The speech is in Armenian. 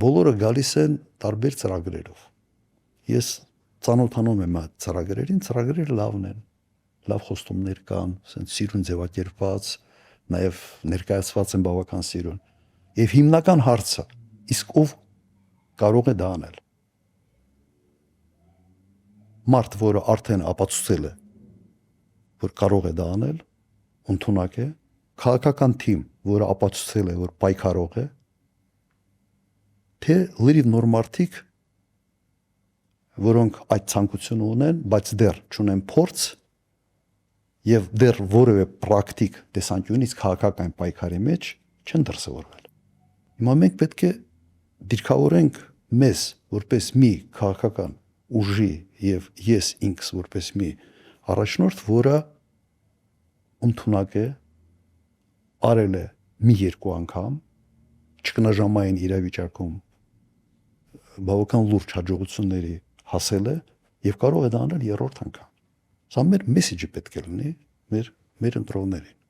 բոլորը գալիս են տարբեր ծրագրերով։ Ես ծանոթանում եմ այդ ծրագրերին, ծրագրերը լավն են, լավ խոստումներ կան, ասենց սիրուն ձևակերպված, նաև ներկայացված են բավական սիրուն։ Եվ հիմնական հարցը, իսկ ով կարող է դա անել։ Մարդ, որը արդեն ապացուցել է, որ կարող է դա անել, ընդունակ է, քաղաքական թիմ, որը ապացուցել է, որ պայքարող է, թե լրիվ նոր մարդիկ, որոնք այդ ցանկությունը ունեն, բայց դեռ չունեն փորձ եւ դեռ որևէ պրակտիկ տեսանկյունից քաղաքական պայքարի մեջ չեն դրսևորվել։ Հիմա մենք պետք է դիրքավորենք մեզ որպես մի քաղաքական ուժի եւ ես ինքս որպես մի առաջնորդ, որը ընդունակ է, արել է մի երկու անգամ, ճգնաժամային իրավիճակում բավական լուրջ հաջողությունների հասել է եւ կարող է դա անել երրորդ անգամ։ Սա մեր մեսեջը պետք է լինի մեր ընտրողներին։